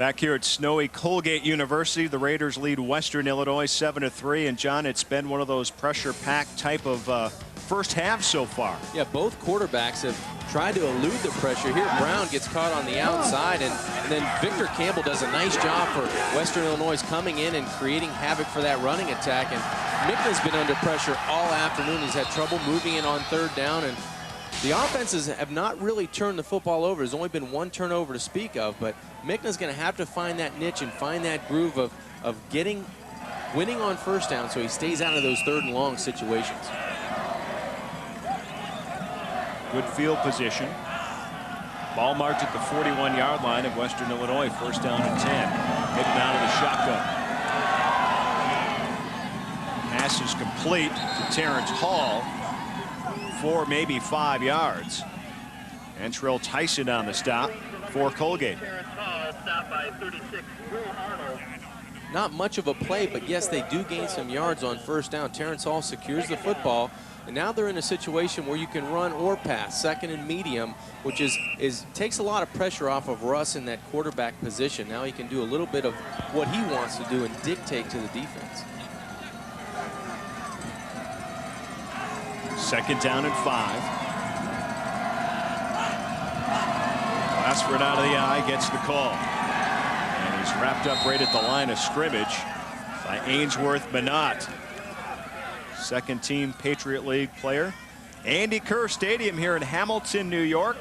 Back here at snowy Colgate University, the Raiders lead Western Illinois 7-3. And John, it's been one of those pressure-packed type of first half so far. Yeah, both quarterbacks have tried to elude the pressure. Here, Brown gets caught on the outside, and then Victor Campbell does a nice job for Western Illinois coming in and creating havoc for that running attack. And Mickna's been under pressure all afternoon. He's had trouble moving in on third down, and the offenses have not really turned the football over. There's only been one turnover to speak of, but Mickna's going to have to find that niche and find that groove of winning on first down so he stays out of those third and long situations. Good field position. Ball marked at the 41-yard line of Western Illinois. First down and 10. Mickna out of the shotgun. Pass is complete to Terrence Hall for maybe 5 yards. And Trell Tyson on the stop for Colgate. Not much of a play, but yes, they do gain some yards on first down. Terrence Hall secures the football, and now they're in a situation where you can run or pass, second and medium, which takes a lot of pressure off of Russ in that quarterback position. Now he can do a little bit of what he wants to do and dictate to the defense. Second down and 5. Glassford out of the eye gets the call. And he's wrapped up right at the line of scrimmage by Ainsworth Minot. Second team Patriot League player. Andy Kerr Stadium here in Hamilton, New York.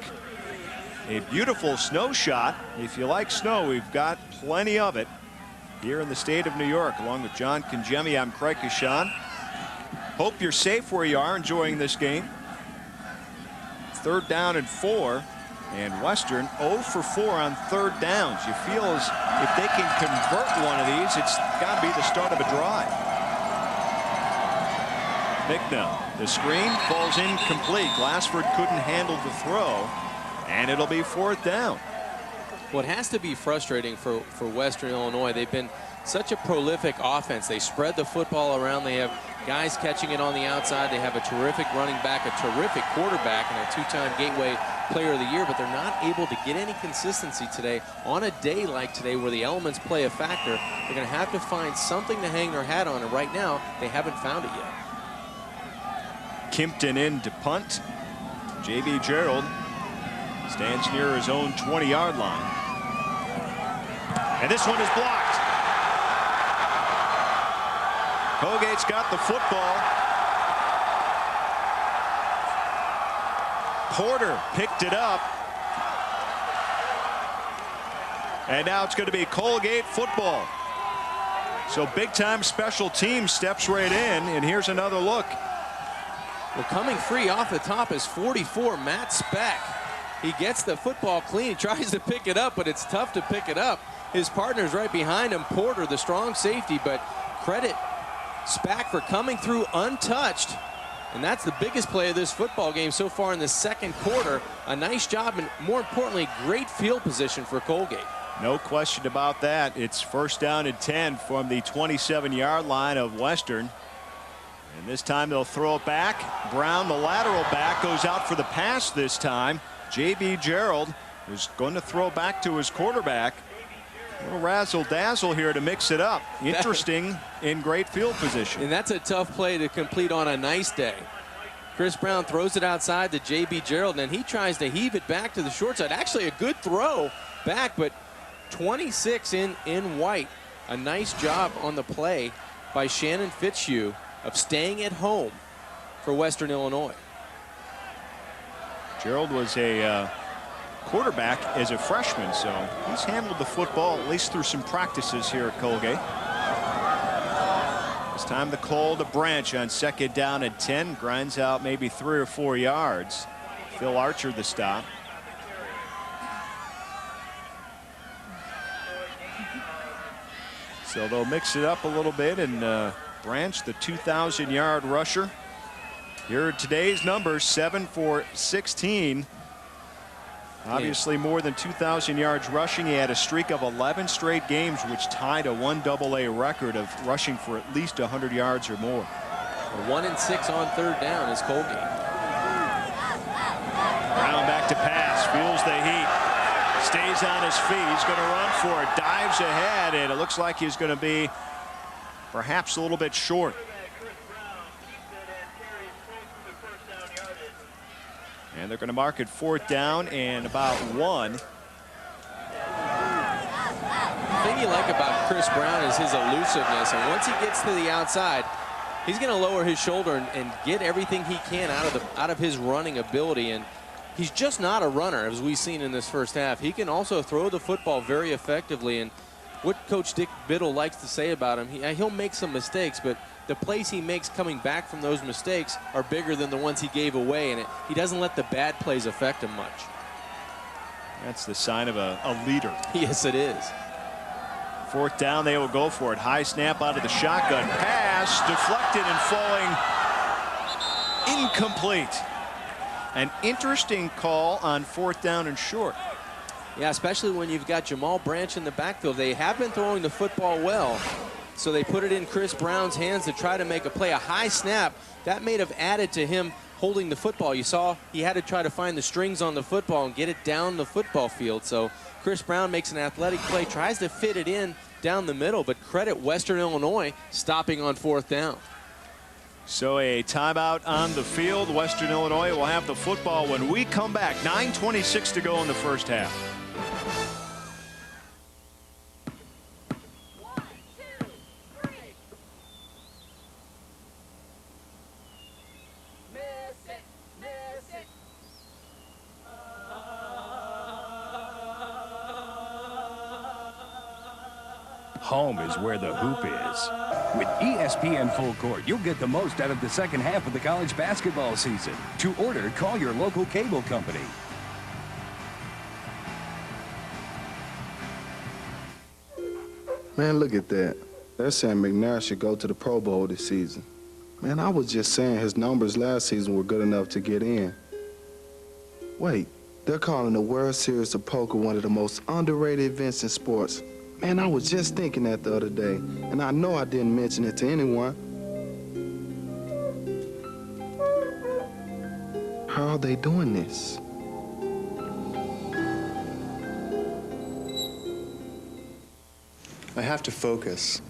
A beautiful snow shot. If you like snow, we've got plenty of it here in the state of New York. Along with John Congemi, I'm Craig Kashan. Hope you're safe where you are enjoying this game. Third down and 4. And Western 0 for 4 on third downs. You feel as if they can convert one of these, it's got to be the start of a drive. Mickna, the screen falls incomplete. Glassford couldn't handle the throw, and it'll be fourth down. What has to be frustrating for Western Illinois, they've been such a prolific offense. They spread the football around. They have guys catching it on the outside. They have a terrific running back, a terrific quarterback, and a two-time Gateway Player of the Year, but they're not able to get any consistency today. On a day like today where the elements play a factor, they're going to have to find something to hang their hat on, and right now they haven't found it yet. Kimpton in to punt. J.B. Gerald stands near his own 20-yard line. And this one is blocked. Colgate's got the football. Porter picked it up. And now it's going to be Colgate football. So big-time special teams steps right in, and here's another look. Well, coming free off the top is 44, Matt Speck. He gets the football clean, tries to pick it up, but it's tough to pick it up. His partner's right behind him, Porter, the strong safety, but credit Speck for coming through untouched. And that's the biggest play of this football game so far in the second quarter. A nice job, and more importantly, great field position for Colgate. No question about that. It's first down and 10 from the 27-yard line of Western. And this time they'll throw it back. Brown, the lateral back, goes out for the pass this time. J.B. Gerald is going to throw back to his quarterback. A little razzle-dazzle here to mix it up. Interesting in great field position. And that's a tough play to complete on a nice day. Chris Brown throws it outside to J.B. Gerald, and he tries to heave it back to the short side. Actually a good throw back, but 26 in white. A nice job on the play by Shannon Fitzhugh of staying at home for Western Illinois. Gerald was a quarterback as a freshman, so he's handled the football at least through some practices here at Colgate. It's time to call the Branch on second down and 10. Grinds out maybe 3 or 4 yards. Phil Archer the stop. So they'll mix it up a little bit, and Branch, the 2,000-yard rusher. Here are today's numbers: 7 for 16. Obviously more than 2,000 yards rushing. He had a streak of 11 straight games, which tied a 1AA record of rushing for at least 100 yards or more. 1 and 6 on third down is Colgate. Brown back to pass, feels the heat, stays on his feet. He's going to run for it. Dives ahead, and it looks like he's going to be perhaps a little bit short. And they're going to mark it 4th down and about 1. The thing you like about Chris Brown is his elusiveness, and once he gets to the outside, he's going to lower his shoulder and get everything he can out of his running ability. And he's just not a runner, as we've seen in this first half. He can also throw the football very effectively, and what Coach Dick Biddle likes to say about him, he'll make some mistakes, but the plays he makes coming back from those mistakes are bigger than the ones he gave away, and he doesn't let the bad plays affect him much. That's the sign of a leader. Yes, it is. 4th down, they will go for it. High snap out of the shotgun. Pass deflected and falling incomplete. An interesting call on 4th down and short. Yeah, especially when you've got Jamal Branch in the backfield. They have been throwing the football well, so they put it in Chris Brown's hands to try to make a play. A high snap, that may have added to him holding the football. You saw he had to try to find the strings on the football and get it down the football field. So Chris Brown makes an athletic play, tries to fit it in down the middle, but credit Western Illinois stopping on 4th down. So a timeout on the field. Western Illinois will have the football when we come back. 9:26 to go in the first half. Home is where the hoop is. With ESPN Full Court, you'll get the most out of the second half of the college basketball season. To order, call your local cable company. Man, look at that. They're saying McNair should go to the Pro Bowl this season. Man, I was just saying his numbers last season were good enough to get in. Wait, they're calling the World Series of Poker one of the most underrated events in sports. Man, I was just thinking that the other day, and I know I didn't mention it to anyone. How are they doing this? I have to focus,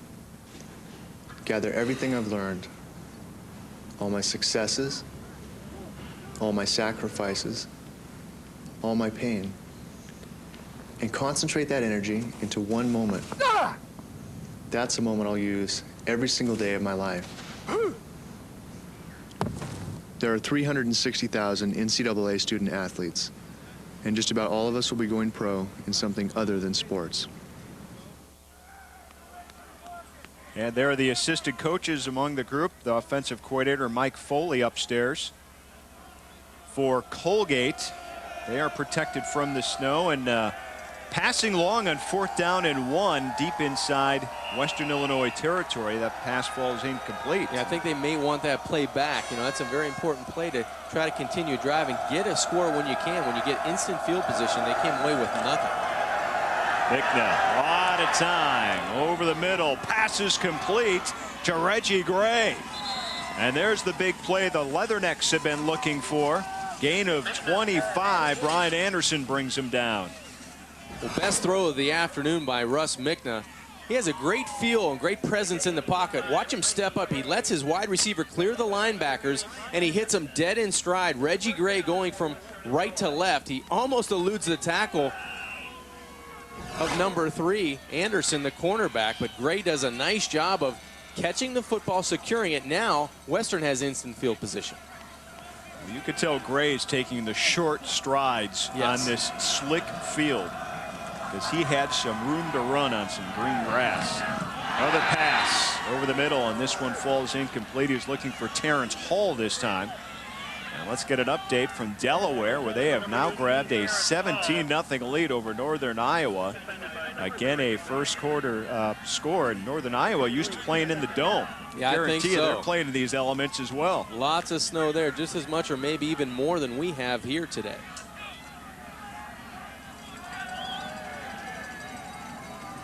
gather everything I've learned, all my successes, all my sacrifices, all my pain, and concentrate that energy into one moment. That's a moment I'll use every single day of my life. There are 360,000 NCAA student athletes, and just about all of us will be going pro in something other than sports. And there are the assistant coaches among the group. The offensive coordinator, Mike Foley, upstairs. For Colgate, they are protected from the snow and passing long on 4th down and 1 deep inside Western Illinois territory. That pass falls incomplete. Yeah, I think they may want that play back. You know, that's a very important play to try to continue driving, get a score when you can. When you get instant field position, they came away with nothing. Bicknell, a lot of time over the middle. Passes complete to Reggie Gray. And there's the big play the Leathernecks have been looking for. Gain of 25. Brian Anderson brings him down. Well, best throw of the afternoon by Russ Mickna. He has a great feel and great presence in the pocket. Watch him step up. He lets his wide receiver clear the linebackers, and he hits him dead in stride. Reggie Gray going from right to left. He almost eludes the tackle of number 3, Anderson, the cornerback, but Gray does a nice job of catching the football, securing it. Now Western has instant field position. You could tell Gray is taking the short strides on this slick field because he had some room to run on some green grass. Another pass over the middle, and this one falls incomplete. He's looking for Terrence Hall this time. And let's get an update from Delaware, where they have now grabbed a 17-0 lead over Northern Iowa. Again, a first quarter score. Northern Iowa used to playing in the Dome. Yeah, I think so. They're playing in these elements as well. Lots of snow there, just as much or maybe even more than we have here today.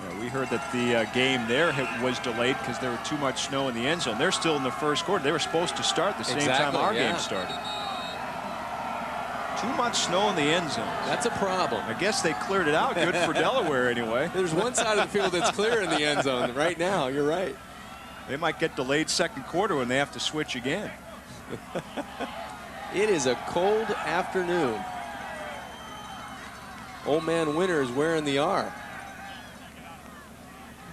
Yeah, we heard that the game there was delayed because there was too much snow in the end zone. They're still in the first quarter. They were supposed to start the same time our game started. Too much snow in the end zone. That's a problem. I guess they cleared it out. Good for Delaware anyway. There's one side of the field that's clear in the end zone right now. You're right. They might get delayed second quarter when they have to switch again. It is a cold afternoon. Old man Winter is wearing the R.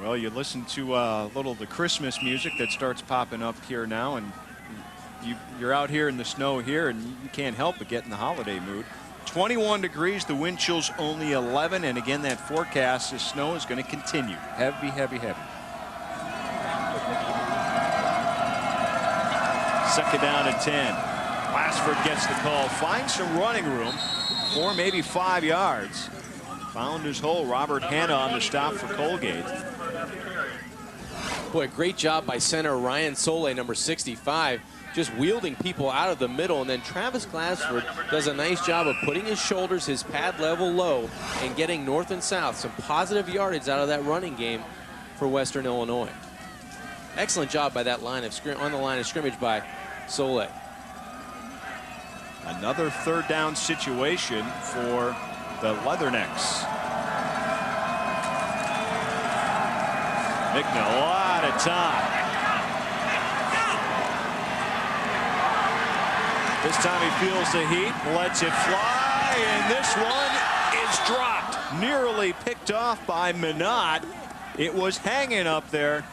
Well, you listen to a little of the Christmas music that starts popping up here now, and you're out here in the snow here, and you can't help but get in the holiday mood. 21 degrees, the wind chill's only 11, and again, that forecast, the snow is going to continue. Heavy, heavy, heavy. Second down and 10. Glassford gets the call, finds some running room, 4, maybe 5 yards. Found his hole. Robert Hanna on the stop for Colgate. Boy, great job by center Ryan Soule, number 65, just wielding people out of the middle. And then Travis Glassford does a nice job of putting his shoulders, his pad level low, and getting north and south. Some positive yardage out of that running game for Western Illinois. Excellent job by that line of on the line of scrimmage by Soule. Another third down situation for the Leathernecks. Mickna, a lot of time. This time he feels the heat, lets it fly, and this one is dropped. Nearly picked off by Minot. It was hanging up there.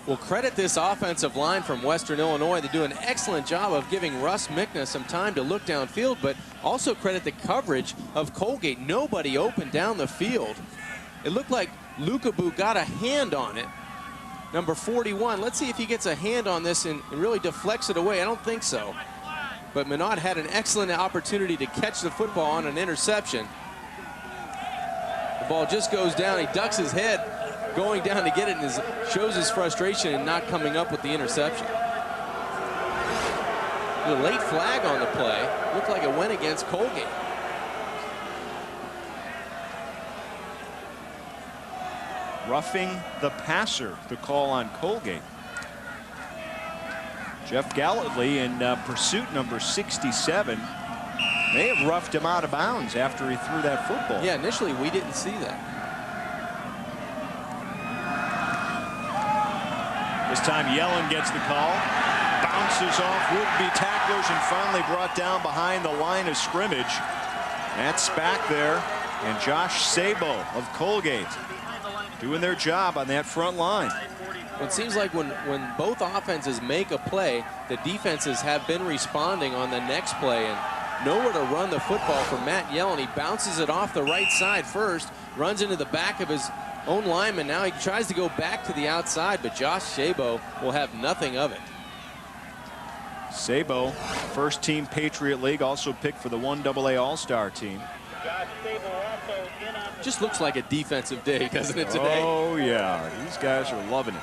We'll credit this offensive line from Western Illinois. They do an excellent job of giving Russ Mickna some time to look downfield, but also credit the coverage of Colgate. Nobody open down the field. It looked like Lukabu got a hand on it. Number 41. Let's see if he gets a hand on this and really deflects it away. I don't think so. But Minot had an excellent opportunity to catch the football on an interception. The ball just goes down. He ducks his head going down to get it and shows his frustration in not coming up with the interception. The late flag on the play. Looked like it went against Colgate. Roughing the passer, the call on Colgate. Jeff Gallatly in pursuit, number 67. May have roughed him out of bounds after he threw that football. Yeah, initially we didn't see that. This time Yellen gets the call. Bounces off would-be tacklers and finally brought down behind the line of scrimmage. That's back there. And Josh Sabo of Colgate doing their job on that front line. Well, it seems like when both offenses make a play, the defenses have been responding on the next play, and nowhere to run the football for Matt Yellen. He bounces it off the right side first, runs into the back of his own lineman. Now he tries to go back to the outside, but Josh Sabo will have nothing of it. Sabo, first team Patriot League, also picked for the 1AA All-Star team. Just looks like a defensive day, doesn't it, today? Oh, yeah. These guys are loving it.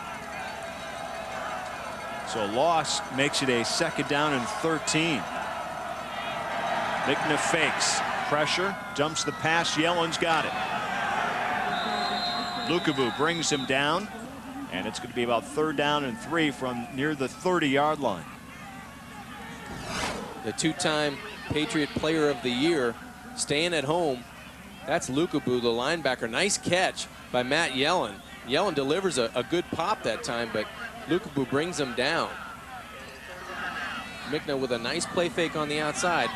So loss makes it a second down and 13. Mickna fakes. Pressure. Dumps the pass. Yellen's got it. Lukabu brings him down. And it's going to be about third down and 3 from near the 30-yard line. The two-time Patriot Player of the Year staying at home. That's Lukabu, the linebacker. Nice catch by Matt Yellen. Yellen delivers a good pop that time, but Lukabu brings him down. Mickna with a nice play fake on the outside.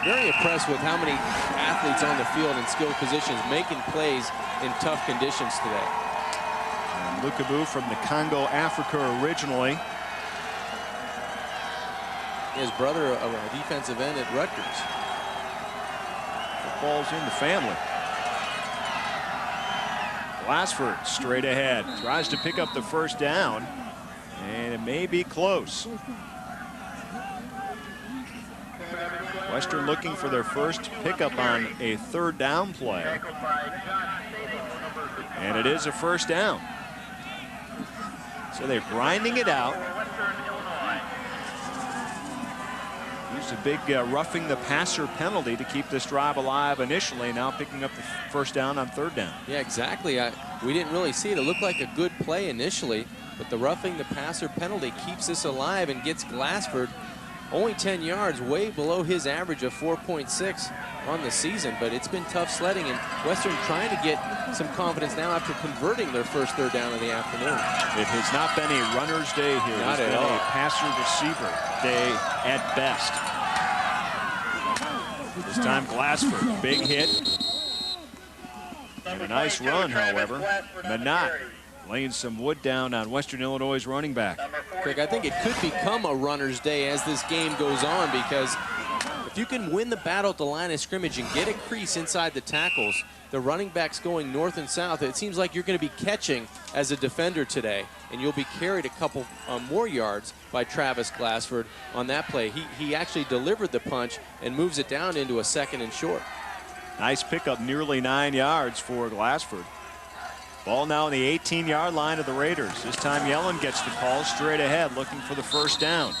Very impressed with how many athletes on the field in skilled positions making plays in tough conditions today. And Lukabu from the Congo, Africa originally. His brother, a defensive end at Rutgers. Football's in the family. Glassford straight ahead. Tries to pick up the first down. And it may be close. Western looking for their first pickup on a third down play. And it is a first down. So they're grinding it out. Used a big roughing the passer penalty to keep this drive alive initially. Now picking up the first down on third down. Yeah, exactly. We didn't really see it. It looked like a good play initially, but the roughing the passer penalty keeps this alive and gets Glassford only 10 yards, way below his average of 4.6 on the season. But it's been tough sledding, and Western trying to get some confidence now after converting their first third down of the afternoon. It has not been a runner's day here. Not it's at been all. a passer-receiver day at best. This time Glassford, big hit. And a nice run, however. Minot laying some wood down on Western Illinois' running back. Craig, I think it could become a runner's day as this game goes on, because if you can win the battle at the line of scrimmage and get a crease inside the tackles, the running backs going north and south, it seems like you're going to be catching as a defender today, and you'll be carried a couple more yards by Travis Glassford on that play. He actually delivered the punch and moves it down into a 2nd and short. Nice pickup, nearly 9 yards for Glassford. Ball now on the 18-yard line of the Raiders. This time Yellen gets the call straight ahead, looking for the first down.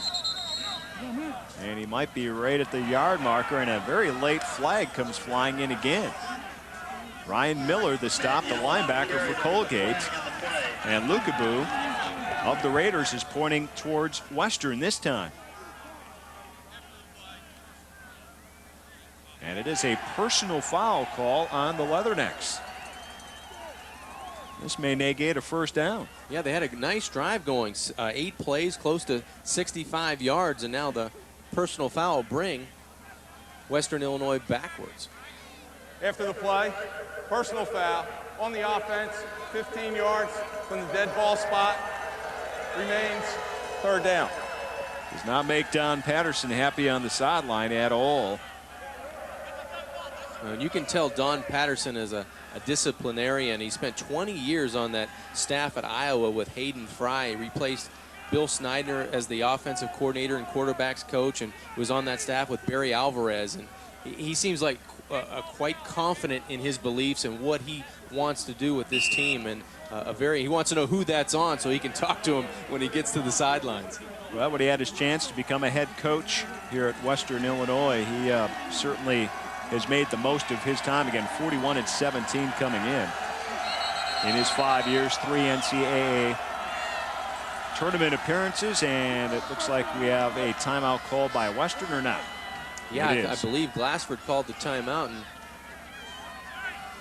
And he might be right at the yard marker, and a very late flag comes flying in again. Ryan Miller, the stop, the linebacker for Colgate. And Lukaboo of the Raiders is pointing towards Western this time. And it is a personal foul call on the Leathernecks. This may negate a first down. Yeah, they had a nice drive going, 8 plays, close to 65 yards, and now the personal foul will bring Western Illinois backwards. After the play, personal foul on the offense, 15 yards from the dead ball spot, remains third down. Does not make Don Patterson happy on the sideline at all. And you can tell Don Patterson is a disciplinarian. He spent 20 years on that staff at Iowa with Hayden Fry. He replaced Bill Snyder as the offensive coordinator and quarterbacks coach, and was on that staff with Barry Alvarez. And he seems like quite confident in his beliefs and what he wants to do with this team. And he wants to know who that's on so he can talk to him when he gets to the sidelines. Well, when he had his chance to become a head coach here at Western Illinois, he certainly has made the most of his time. Again, 41-17 coming in his 5 years, 3 NCAA tournament appearances, and it looks like we have a timeout called by Western, or not? Yeah, I believe Glassford called the timeout and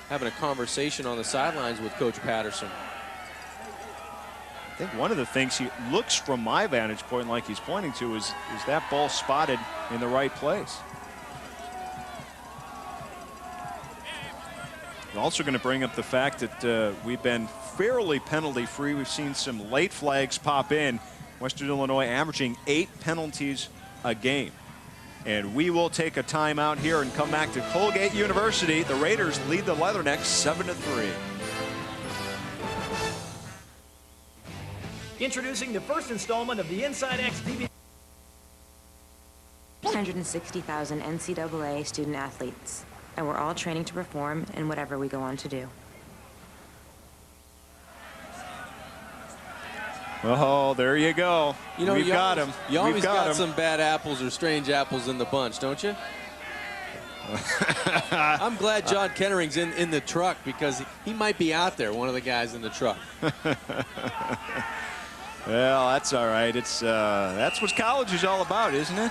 having a conversation on the sidelines with Coach Patterson. I think one of the things he looks from my vantage point like he's pointing to is that ball spotted in the right place. We're also going to bring up the fact that we've been fairly penalty free. We've seen some late flags pop in. Western Illinois averaging 8 penalties a game. And we will take a timeout here and come back to Colgate University. The Raiders lead the Leathernecks 7-3. Introducing the first installment of the Inside XTV. 160,000 NCAA student athletes, and we're all training to perform in whatever we go on to do. Oh, there you go. You know, We've got him. You always We've got him. some bad apples or strange apples in the bunch, don't you? I'm glad John Kennering's in the truck, because he might be out there, one of the guys in the truck. Well, that's all right. It's that's what college is all about, isn't it?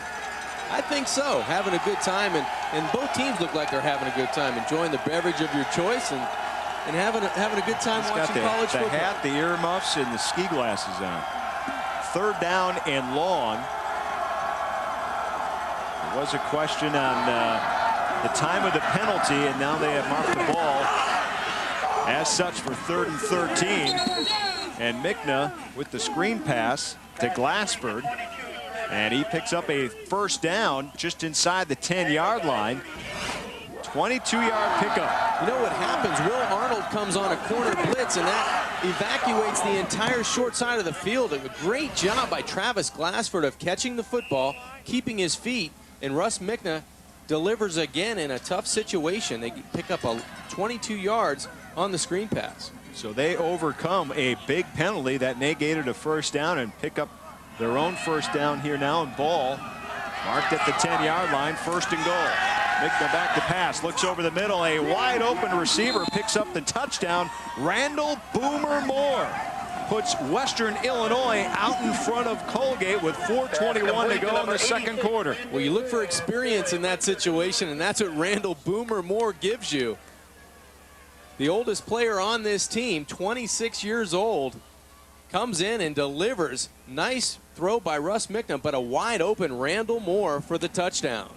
I think so. Having a good time, and both teams look like they're having a good time, enjoying the beverage of your choice and having a good time watching college football. The hat, the earmuffs, and the ski glasses on. Third down and long. There was a question on the time of the penalty, and now they have marked the ball as such for 3rd and 13. And Mickna with the screen pass to Glassford, and he picks up a first down just inside the 10-yard line. 22-yard pickup. You know what happens? Will Arnold comes on a corner blitz, and that evacuates the entire short side of the field. A great job by Travis Glassford of catching the football, keeping his feet, and Russ Mickna delivers again in a tough situation. They pick up 22 yards on the screen pass. So they overcome a big penalty that negated a first down and pick up their own first down here now, and ball marked at the 10-yard line, 1st and goal. Mickna back to pass, looks over the middle, a wide open receiver picks up the touchdown. Randall Boomer Moore puts Western Illinois out in front of Colgate with 4:21 to go in the second quarter. Well, you look for experience in that situation, and that's what Randall Boomer Moore gives you. The oldest player on this team, 26 years old, comes in and delivers. Nice throw by Russ Mickna, but a wide open Randall Moore for the touchdown.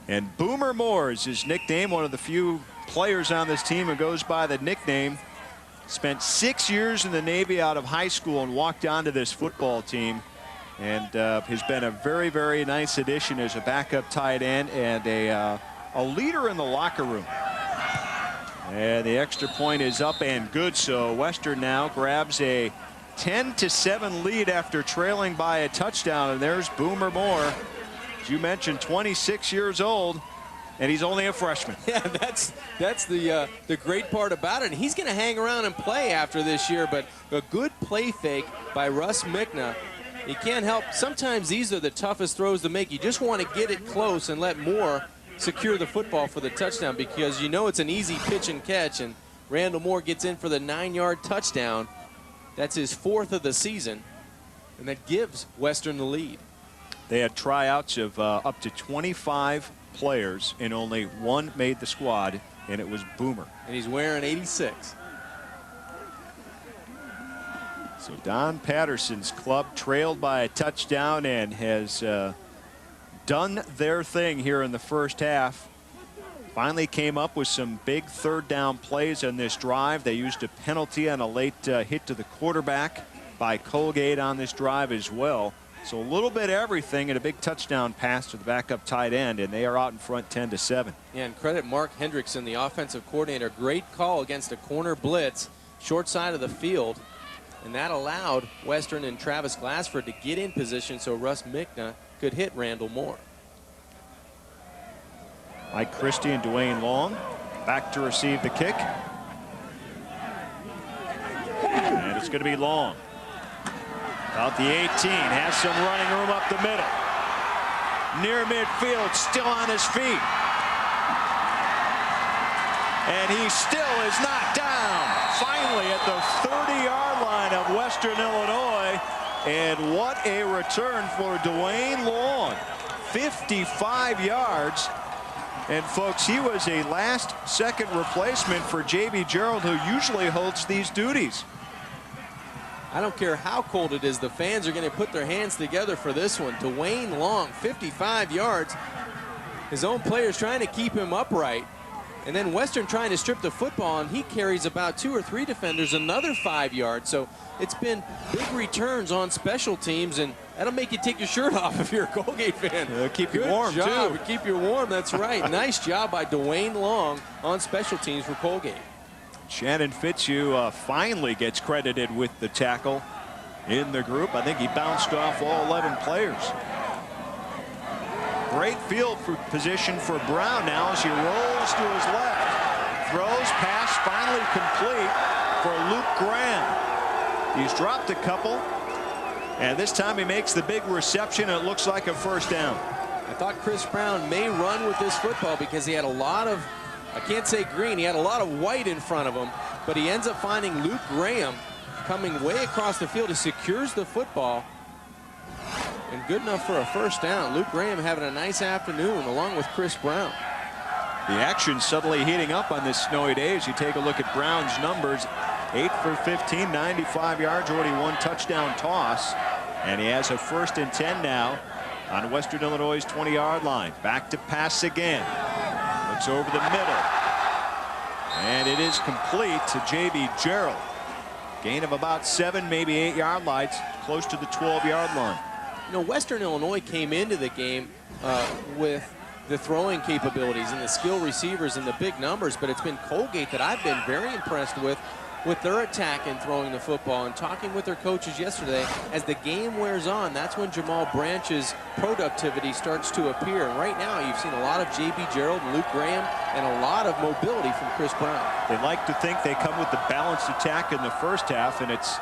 And Boomer Moore is his nickname, one of the few players on this team who goes by the nickname. Spent 6 years in the Navy out of high school and walked onto this football team, and has been a very, very nice addition as a backup tight end and a leader in the locker room. And the extra point is up and good, so Western now grabs a 10-7 lead after trailing by a touchdown. And there's Boomer Moore, as you mentioned, 26 years old, and he's only a freshman. Yeah, that's the great part about it. And he's going to hang around and play after this year, but a good play fake by Russ Mickna. You can't help. Sometimes these are the toughest throws to make. You just want to get it close and let Moore secure the football for the touchdown, because you know it's an easy pitch and catch, and Randall Moore gets in for the 9-yard touchdown. That's his 4th of the season, and that gives Western the lead. They had tryouts of up to 25 players, and only one made the squad, and it was Boomer. And he's wearing 86. So Don Patterson's club trailed by a touchdown and has done their thing here in the first half. Finally came up with some big third down plays on this drive. They used a penalty on a late hit to the quarterback by Colgate on this drive as well. So a little bit of everything, and a big touchdown pass to the backup tight end, and they are out in front 10-7. Yeah, and credit Mark Hendrickson, the offensive coordinator. Great call against a corner blitz, short side of the field, and that allowed Western and Travis Glassford to get in position so Russ Mickna could hit Randall Moore. Mike Christie and Dwayne Long back to receive the kick. And it's going to be Long. About the 18, has some running room up the middle. Near midfield, still on his feet. And he still is knocked down. Finally at the 30-yard line of Western Illinois. And what a return for Dwayne Long. 55 yards. And folks, he was a last-second replacement for J.B. Gerald, who usually holds these duties. I don't care how cold it is, the fans are going to put their hands together for this one. Dwayne Long, 55 yards. His own players trying to keep him upright. And then Western trying to strip the football, and he carries about 2 or 3 defenders, another 5 yards. So it's been big returns on special teams, and that'll make you take your shirt off if you're a Colgate fan. Keep you warm, too. Keep you warm, that's right. Nice job by Dwayne Long on special teams for Colgate. Shannon Fitzhugh finally gets credited with the tackle in the group. I think he bounced off all 11 players. Great field position for Brown now as he rolls to his left. Throws, pass finally complete for Luke Graham. He's dropped a couple, and this time he makes the big reception, and it looks like a first down. I thought Chris Brown may run with this football because he had a lot of, I can't say green, he had a lot of white in front of him, but he ends up finding Luke Graham coming way across the field. He secures the football, and good enough for a first down. Luke Graham having a nice afternoon along with Chris Brown. The action suddenly heating up on this snowy day as you take a look at Brown's numbers. 8 for 15, 95 yards, already 1 touchdown toss, and he has a 1st and 10 now on Western Illinois' 20-yard line. Back to pass again. Looks over the middle, and it is complete to J.B. Gerald. Gain of about 7, maybe 8 yard lines, close to the 12-yard line. You know, Western Illinois came into the game with the throwing capabilities and the skill receivers and the big numbers, but it's been Colgate that I've been very impressed with their attack and throwing the football. And talking with their coaches yesterday, as the game wears on, that's when Jamal Branch's productivity starts to appear. And right now, you've seen a lot of J.B. Gerald and Luke Graham and a lot of mobility from Chris Brown. They like to think they come with the balanced attack in the first half, and it's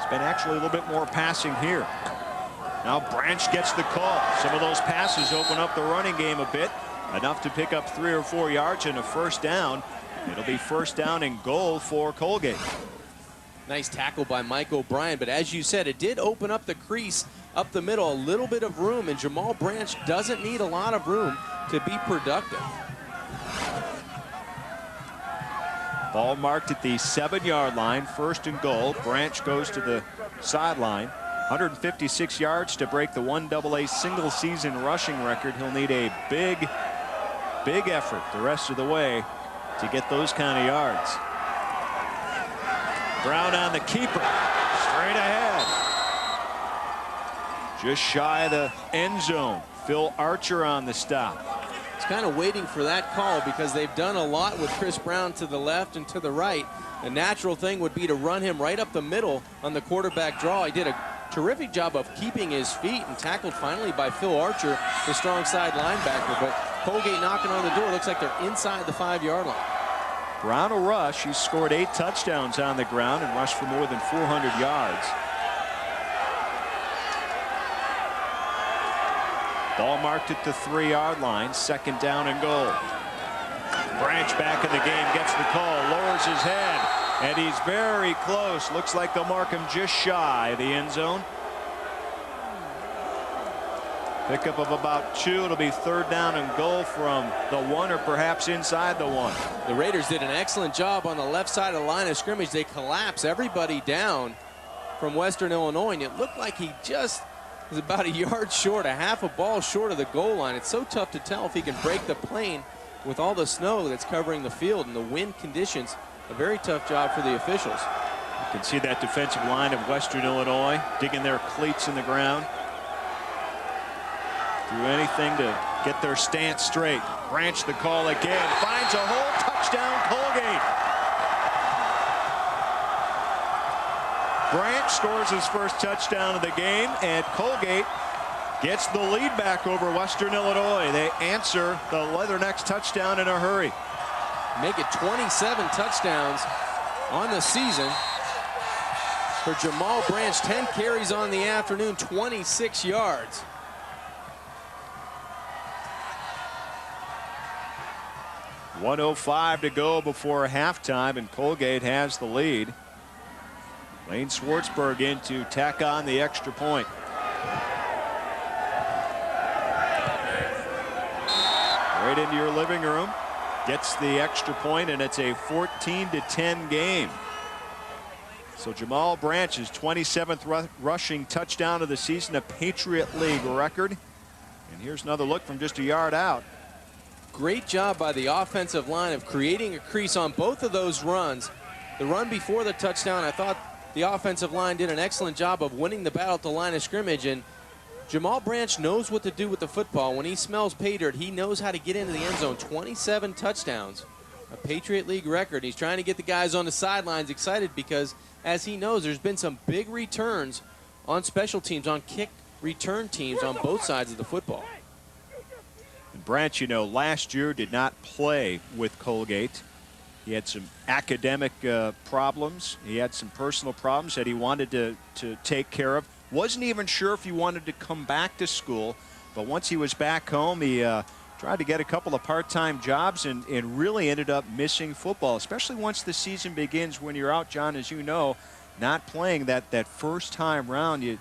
been actually a little bit more passing here. Now Branch gets the call. Some of those passes open up the running game a bit, enough to pick up 3 or 4 yards and a first down. It'll be first down and goal for Colgate. Nice tackle by Mike O'Brien, but as you said, it did open up the crease up the middle, a little bit of room, and Jamal Branch doesn't need a lot of room to be productive. Ball marked at the 7-yard line, 1st and goal. Branch goes to the sideline. 156 yards to break the 1AA single season rushing record. He'll need a big effort the rest of the way to get those kind of yards. Brown on the keeper, straight ahead. Just shy of the end zone. Phil Archer on the stop. It's kind of waiting for that call because they've done a lot with Chris Brown to the left and to the right. The natural thing would be to run him right up the middle on the quarterback draw. He did a terrific job of keeping his feet and tackled finally by Phil Archer, the strong side linebacker. But Colgate knocking on the door. Looks like they're inside the 5-yard line. Brown will rush. He's scored 8 touchdowns on the ground and rushed for more than 400 yards. Ball marked at the 3-yard line, 2nd down and goal. Branch back in the game, gets the call, lowers his head, and he's very close. Looks like they'll mark him just shy of the end zone. Pickup of about 2. It'll be 3rd down and goal from the 1 or perhaps inside the 1. The Raiders did an excellent job on the left side of the line of scrimmage. They collapse everybody down from Western Illinois, and it looked like he just was about a yard short, a half a ball short of the goal line. It's so tough to tell if he can break the plane with all the snow that's covering the field and the wind conditions. A very tough job for the officials. You can see that defensive line of Western Illinois digging their cleats in the ground. Do anything to get their stance straight. Branch the call again. Finds a hole. Touchdown, Colgate. Branch scores his first touchdown of the game, and Colgate gets the lead back over Western Illinois. They answer the Leathernecks touchdown in a hurry. Make it 27 touchdowns on the season for Jamal Branch. 10 carries on the afternoon, 26 yards. .105 to go before halftime, and Colgate has the lead. Lane Schwartzberg in to tack on the extra point. Right into your living room. Gets the extra point, and it's a 14-10 game. So Jamal Branch's 27th rushing touchdown of the season, a Patriot League record. And here's another look from just a yard out. Great job by the offensive line of creating a crease on both of those runs. The run before the touchdown, I thought the offensive line did an excellent job of winning the battle at the line of scrimmage, and Jamal Branch knows what to do with the football. When he smells pay dirt, he knows how to get into the end zone. 27 touchdowns, a Patriot League record. He's trying to get the guys on the sidelines excited because, as he knows, there's been some big returns on special teams, on kick return teams on both sides of the football. And Branch, you know, last year did not play with Colgate. He had some academic problems. He had some personal problems that he wanted to take care of. Wasn't even sure if he wanted to come back to school, but once he was back home, he tried to get a couple of part-time jobs and really ended up missing football, especially once the season begins. When you're out, John, as you know, not playing that first time round, you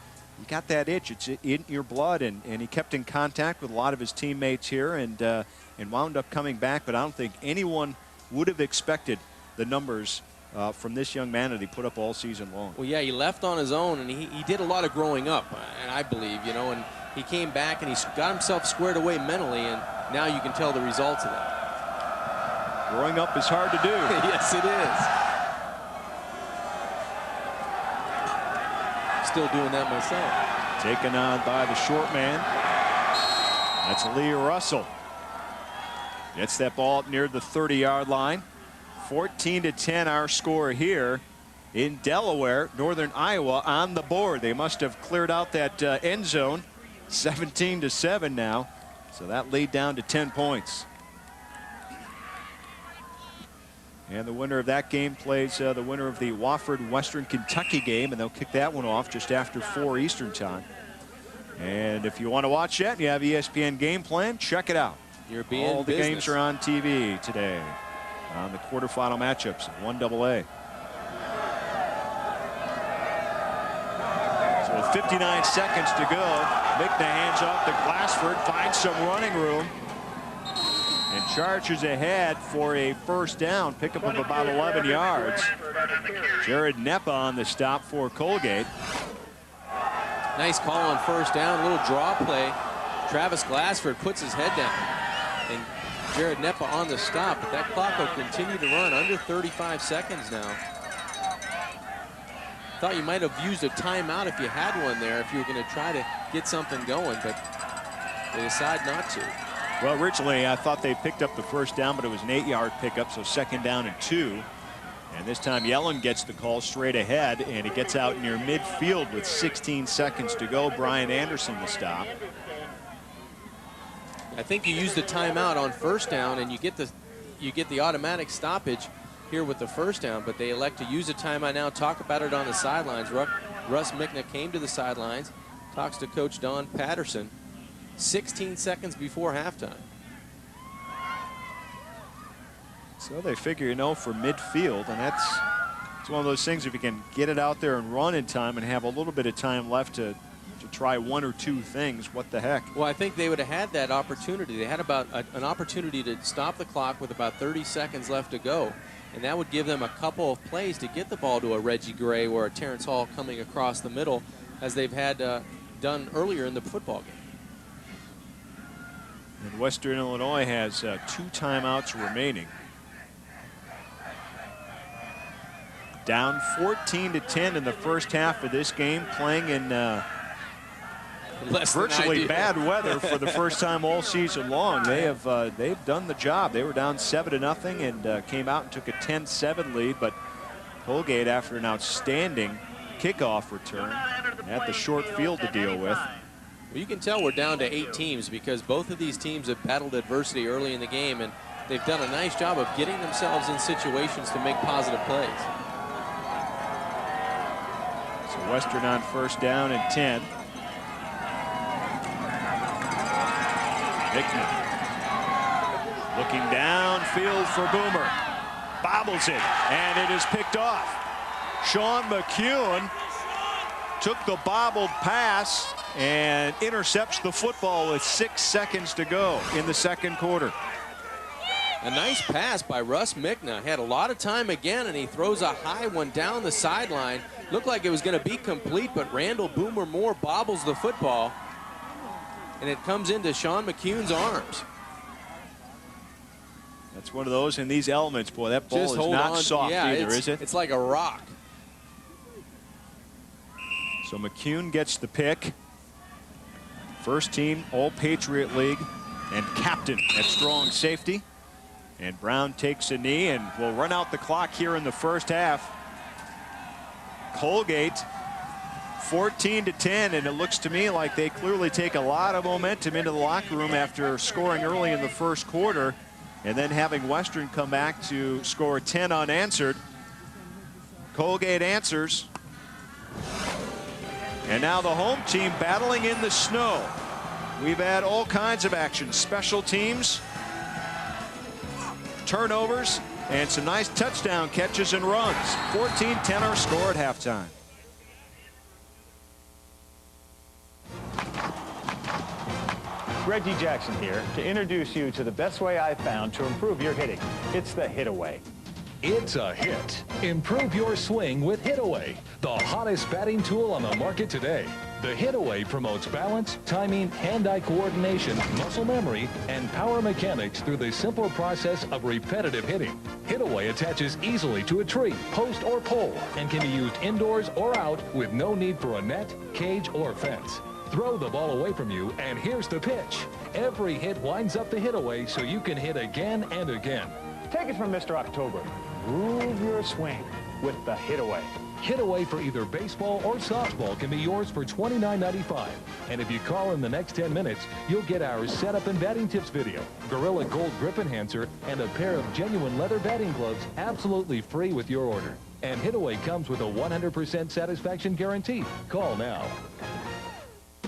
got that itch. It's in your blood, and he kept in contact with a lot of his teammates here and wound up coming back, but I don't think anyone would have expected the numbers from this young man that he put up all season long. Well, yeah, he left on his own, and he did a lot of growing up, and I believe, you know, and he came back and he got himself squared away mentally, and now you can tell the results of that. Growing up is hard to do. Yes, it is. Still doing that myself. Taken on by the short man. That's Lee Russell. Gets that ball up near the 30-yard line. 14-10 our score here in Delaware. Northern Iowa on the board. They must have cleared out that end zone. 17-7 now. So that lead down to 10 points. And the winner of that game plays the winner of the Wofford Western Kentucky game, and they'll kick that one off just after 4 Eastern time. And if you want to watch that and you have ESPN Game Plan, check it out. All the games are on TV today on the quarterfinal matchups of 1AA. 59 seconds to go. Mickna hands off to Glassford, finds some running room, and charges ahead for a first down, pickup of about 11 yards. Jared Neppa on the stop for Colgate. Nice call on first down, a little draw play. Travis Glassford puts his head down, and Jared Neppa on the stop, but that clock will continue to run under 35 seconds now. Thought you might have used a timeout if you had one there, if you were going to try to get something going, but they decide not to. Well, originally I thought they picked up the first down, but it was an 8-yard pickup, so 2nd down and 2. And this time Yellen gets the call straight ahead, and he gets out near midfield with 16 seconds to go. Brian Anderson the stop. I think you use the timeout on first down, and you get the automatic stoppage here with the first down, but they elect to use a timeout now. Talk about it on the sidelines. Russ Mickna came to the sidelines, talks to Coach Don Patterson 16 seconds before halftime. So they figure, for midfield, and it's one of those things, if you can get it out there and run in time and have a little bit of time left to try one or two things, what the heck? Well, I think they would have had that opportunity. They had about an opportunity to stop the clock with about 30 seconds left to go. And that would give them a couple of plays to get the ball to a Reggie Gray or a Terrence Hall coming across the middle, as they've had done earlier in the football game. And Western Illinois has 2 timeouts remaining. Down 14-10 in the first half of this game, playing in virtually bad weather for the first time all season long. They've done the job. They were down 7-0 and came out and took a 10-7 lead, but Colgate, after an outstanding kickoff return, had the short field to deal with. Well, you can tell we're down to 8 teams because both of these teams have battled adversity early in the game, and they've done a nice job of getting themselves in situations to make positive plays. So Western on first down and 10. Mickna looking downfield for Boomer. Bobbles it, and it is picked off. Sean McCune took the bobbled pass and intercepts the football with 6 seconds to go in the second quarter. A nice pass by Russ Mickna. Had a lot of time again, and he throws a high one down the sideline. Looked like it was going to be complete, but Randall Boomer Moore bobbles the football, and it comes into Sean McCune's arms. That's one of those in these elements. Boy, that ball Just is not on. soft either, is it? It's like a rock. So McCune gets the pick. First team All-Patriot League and captain at strong safety. And Brown takes a knee and will run out the clock here in the first half. Colgate 14-10, and it looks to me like they clearly take a lot of momentum into the locker room after scoring early in the first quarter and then having Western come back to score 10 unanswered. Colgate answers. And now the home team battling in the snow. We've had all kinds of action. Special teams, turnovers, and some nice touchdown catches and runs. 14-10 our score at halftime. Reggie Jackson here to introduce you to the best way I've found to improve your hitting. It's the Hit Away. It's a hit. Improve your swing with Hit Away, the hottest batting tool on the market today. The Hit Away promotes balance, timing, hand-eye coordination, muscle memory, and power mechanics through the simple process of repetitive hitting. Hit Away attaches easily to a tree, post, or pole and can be used indoors or out with no need for a net, cage, or fence. Throw the ball away from you, and here's the pitch. Every hit winds up the Hit Away so you can hit again and again. Take it from Mr. October. Groove your swing with the Hit Away. Hit Away for either baseball or softball can be yours for $29.95. And if you call in the next 10 minutes, you'll get our setup and batting tips video, Gorilla Gold Grip Enhancer, and a pair of genuine leather batting gloves absolutely free with your order. And Hit Away comes with a 100% satisfaction guarantee. Call now.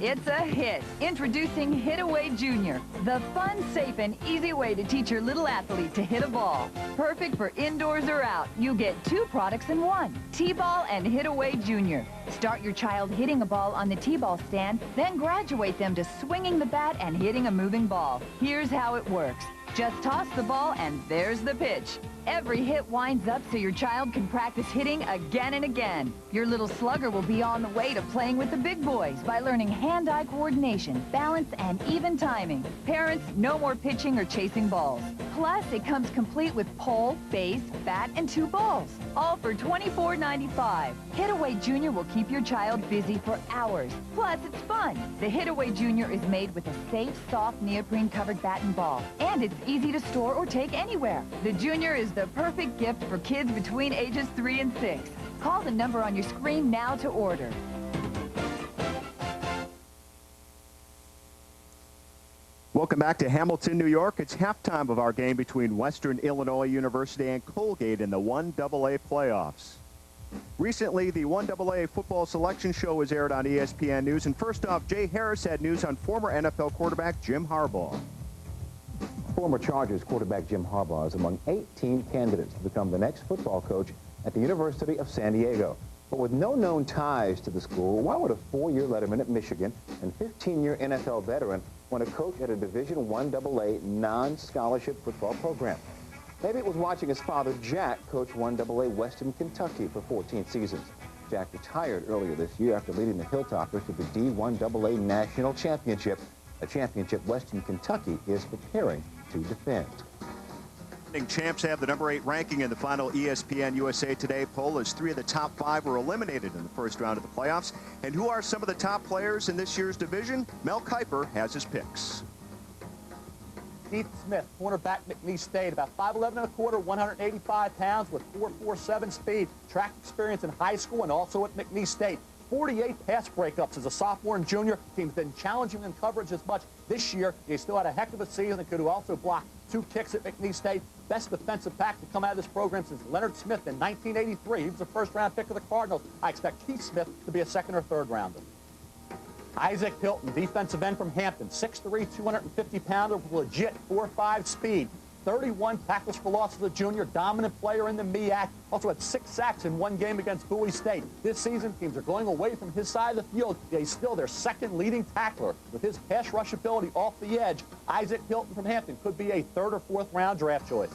It's a hit. Introducing Hit Away Junior, the fun, safe, and easy way to teach your little athlete to hit a ball. Perfect for indoors or out. You get 2 products in 1, T-Ball and Hit Away Junior. Start your child hitting a ball on the T-Ball stand, then graduate them to swinging the bat and hitting a moving ball. Here's how it works. Just toss the ball and there's the pitch. Every hit winds up so your child can practice hitting again and again. Your little slugger will be on the way to playing with the big boys by learning hand-eye coordination, balance, and even timing. Parents, no more pitching or chasing balls. Plus, it comes complete with pole, base, bat, and 2 balls. All for $24.95. Hit Away Junior will keep your child busy for hours. Plus, it's fun. The Hit Away Junior is made with a safe, soft, neoprene-covered bat and ball. And it's easy to store or take anywhere. The Junior is the perfect gift for kids between ages 3 and 6. Call the number on your screen now to order. Welcome back to Hamilton, New York. It's halftime of our game between Western Illinois University and Colgate in the 1AA playoffs. Recently, the 1AA football selection show was aired on ESPN News. And first off, Jay Harris had news on former NFL quarterback Jim Harbaugh. Former Chargers quarterback Jim Harbaugh is among 18 candidates to become the next football coach at the University of San Diego. But with no known ties to the school, why would a 4-year letterman at Michigan and 15-year NFL veteran want to coach at a Division 1AA non-scholarship football program? Maybe it was watching his father, Jack, coach 1AA Western Kentucky for 14 seasons. Jack retired earlier this year after leading the Hilltoppers to the D1AA National Championship, a championship Western Kentucky is preparing to defend. Champs have the number 8 ranking in the final ESPN USA Today poll, as 3 of the top 5 were eliminated in the first round of the playoffs. And who are some of the top players in this year's division? Mel Kiper has his picks. Keith Smith, cornerback, McNeese State, about 5'11 and a quarter, 185 pounds with 4.47 speed. Track experience in high school and also at McNeese State. 48 pass breakups as a sophomore and junior. Team's been challenging in coverage as much this year. He still had a heck of a season and could also block 2 kicks at McNeese State. Best defensive back to come out of this program since Leonard Smith in 1983. He was a first-round pick of the Cardinals. I expect Keith Smith to be a second or third rounder. Isaac Hilton, defensive end from Hampton, 6'3", 250-pounder with legit 4.5 speed. 31 tackles for loss as a junior, dominant player in the MEAC. Also had 6 sacks in 1 game against Bowie State. This season, teams are going away from his side of the field. He's still their second leading tackler. With his pass rush ability off the edge, Isaac Hilton from Hampton could be a 3rd or 4th round draft choice.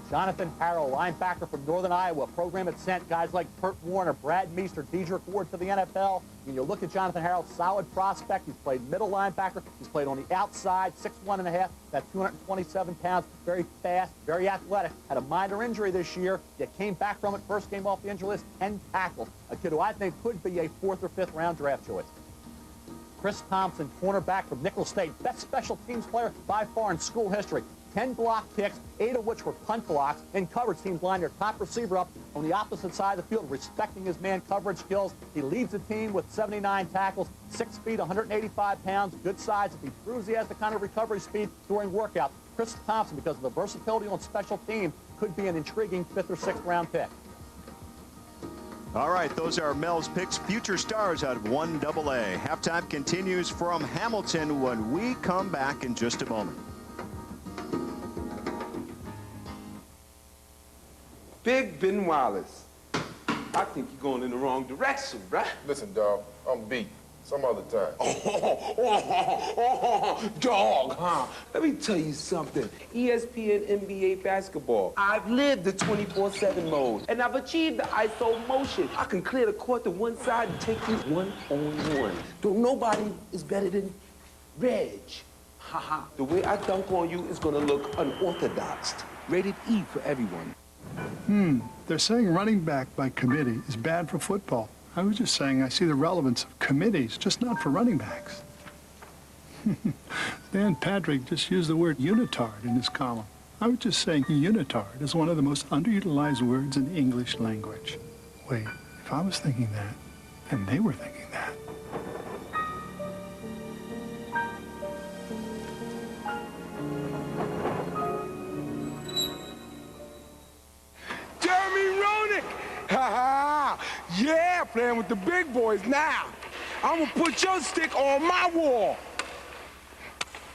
Jonathan Harrell, linebacker from Northern Iowa, program that sent guys like Kurt Warner, Brad Meester, Dedrick Ward to the NFL. When you look at Jonathan Harrell, solid prospect. He's played middle linebacker. He's played on the outside, 6'1½", about 227 pounds, very fast, very athletic. Had a minor injury this year, yet came back from it. First game off the injury list, 10 tackles. A kid who I think could be a 4th or 5th round draft choice. Chris Thompson, cornerback from Nicholls State, best special teams player by far in school history. 10 block kicks, 8 of which were punt blocks, and coverage teams lined their top receiver up on the opposite side of the field, respecting his man coverage skills. He leads the team with 79 tackles, 6 feet, 185 pounds, good size. If he proves he has the kind of recovery speed during workouts, Chris Thompson, because of the versatility on special teams, could be an intriguing 5th or 6th round pick. All right, those are Mel's picks, future stars out of 1AA. Halftime continues from Hamilton when we come back in just a moment. Big Ben Wallace. I think you're going in the wrong direction, right? Listen, dog, I'm beat. Some other time. Dog, huh? Let me tell you something. ESPN NBA basketball. I've lived the 24/7 mode, and I've achieved the ISO motion. I can clear the court to one side and take you 1-on-1. Though nobody is better than Reg. Haha. The way I dunk on you is gonna look unorthodox. Rated E for everyone. They're saying running back by committee is bad for football. I was just saying I see the relevance of committees, just not for running backs. Dan Patrick just used the word unitard in his column. I was just saying unitard is one of the most underutilized words in the English language. Wait, if I was thinking that, and they were thinking that. Ha ha! Yeah, playing with the big boys now. I'm gonna put your stick on my wall.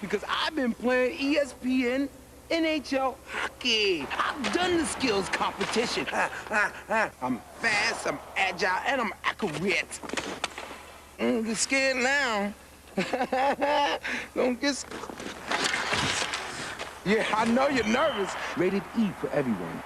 Because I've been playing ESPN NHL hockey. I've done the skills competition. I'm fast, I'm agile, and I'm accurate. Don't get scared now. Don't get scared. Yeah, I know you're nervous. Rated E for everyone.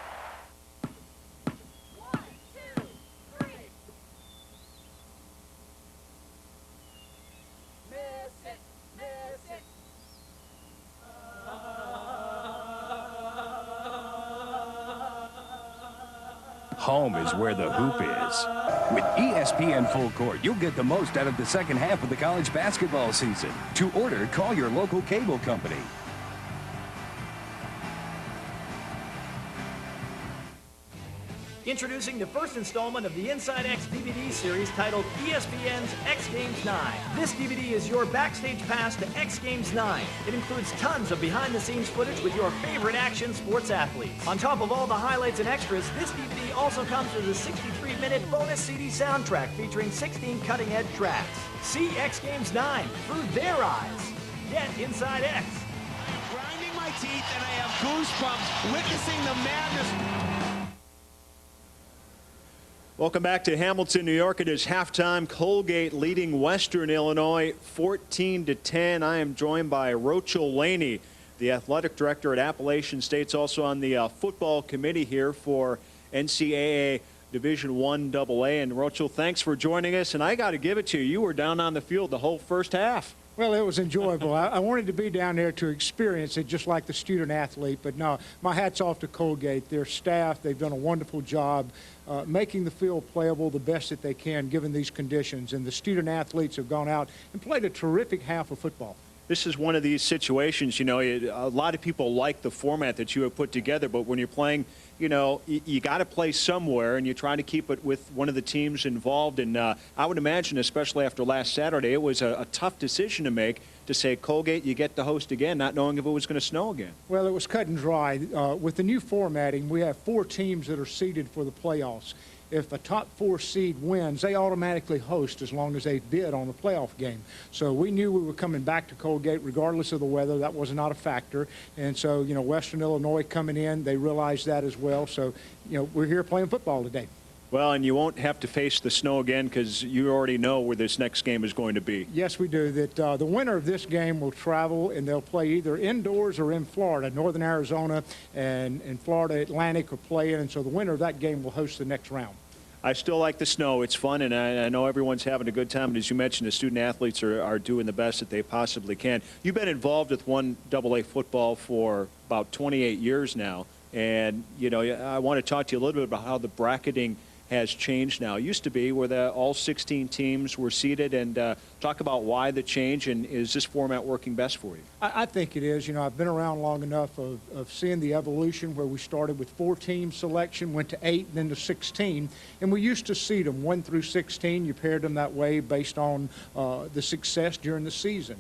Home is where the hoop is. With ESPN Full Court, you'll get the most out of the second half of the college basketball season. To order, call your local cable company. Introducing the first installment of the Inside X DVD series titled ESPN's X Games 9. This DVD is your backstage pass to X Games 9. It includes tons of behind-the-scenes footage with your favorite action sports athletes. On top of all the highlights and extras, this DVD also comes with a 63-minute bonus CD soundtrack featuring 16 cutting-edge tracks. See X Games 9 through their eyes. Get Inside X. I am grinding my teeth and I have goosebumps witnessing the madness. Welcome back to Hamilton, New York. It is halftime. Colgate leading Western Illinois 14-10. I am joined by Rochelle Laney, the athletic director at Appalachian State's also on the football committee here for NCAA Division I AA. And Rochelle, thanks for joining us. And I got to give it to you. You were down on the field the whole first half. Well, it was enjoyable. I wanted to be down there to experience it just like the student athlete. But no, my hat's off to Colgate. Their staff, they've done a wonderful job making the field playable the best that they can given these conditions. And the student athletes have gone out and played a terrific half of football. This is one of these situations, you know, a lot of people like the format that you have put together, but when you're playing, you know, you got to play somewhere, and you're trying to keep it with one of the teams involved. And I would imagine, especially after last Saturday, it was a tough decision to make to say, Colgate, you get to host again, not knowing if it was going to snow again. Well, it was cut and dry. With the new formatting, we have 4 teams that are seeded for the playoffs. If a top 4 seed wins, they automatically host as long as they bid on the playoff game. So we knew we were coming back to Colgate regardless of the weather. That was not a factor. And so, you know, Western Illinois coming in, they realized that as well. So, you know, we're here playing football today. Well, and you won't have to face the snow again because you already know where this next game is going to be. Yes, we do. That the winner of this game will travel, and they'll play either indoors or in Florida. Northern Arizona and Florida Atlantic are playing, and so the winner of that game will host the next round. I still like the snow. It's fun, and I know everyone's having a good time. And as you mentioned, the student athletes are doing the best that they possibly can. You've been involved with 1AA football for about 28 years now. And, you know, I want to talk to you a little bit about how the bracketing has changed now. It used to be where all 16 teams were seated, and talk about why the change, and is this format working best for you? I think it is. You know, I've been around long enough of seeing the evolution where we started with 4-team selection, went to 8, and then to 16. And we used to seed them 1 through 16. You paired them that way based on the success during the season.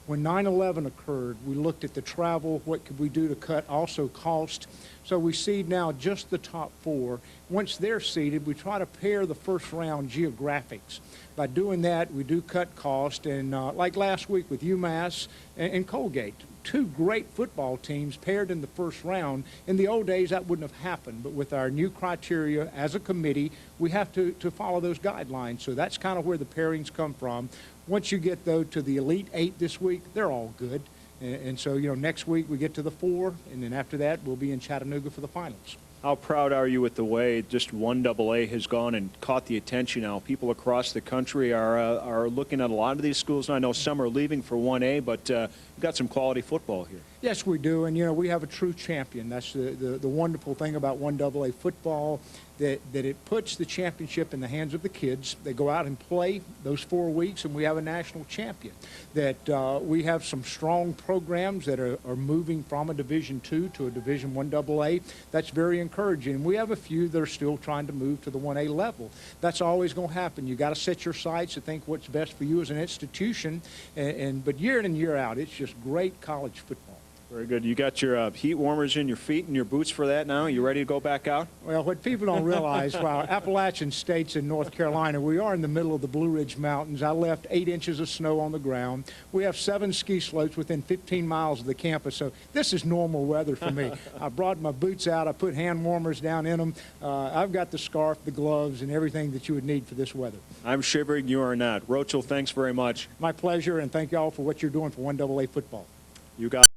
When 9/11 occurred, we looked at the travel, what could we do to cut, also cost. So we seed now just the top 4. Once they're seeded, we try to pair the first round geographics. By doing that, we do cut cost. And like last week with UMass and Colgate, 2 great football teams paired in the first round. In the old days, that wouldn't have happened. But with our new criteria as a committee, we have to follow those guidelines. So that's kind of where the pairings come from. Once you get, though, to the Elite 8 this week, they're all good. And so, you know, next week we get to the 4, and then after that we'll be in Chattanooga for the finals. How proud are you with the way just 1AA has gone and caught the attention now? People across the country are looking at a lot of these schools. And I know some are leaving for 1A, but you've got some quality football here. Yes, we do. And, you know, we have a true champion. That's the wonderful thing about 1AA football, that it puts the championship in the hands of the kids. They go out and play those 4 weeks, and we have a national champion. That we have some strong programs that are moving from a Division II to a Division 1AA. That's very encouraging. We have a few that are still trying to move to the 1A level. That's always going to happen. You got to set your sights to think what's best for you as an institution. But year in and year out, it's just great college football. Very good. You got your heat warmers in your feet and your boots for that now? You ready to go back out? Well, what people don't realize, while Appalachian State's in North Carolina, we are in the middle of the Blue Ridge Mountains. I left 8 inches of snow on the ground. We have 7 ski slopes within 15 miles of the campus, so this is normal weather for me. I brought my boots out. I put hand warmers down in them. I've got the scarf, the gloves, and everything that you would need for this weather. I'm shivering. You are not. Rochel, thanks very much. My pleasure, and thank you all for what you're doing for 1AA football. You got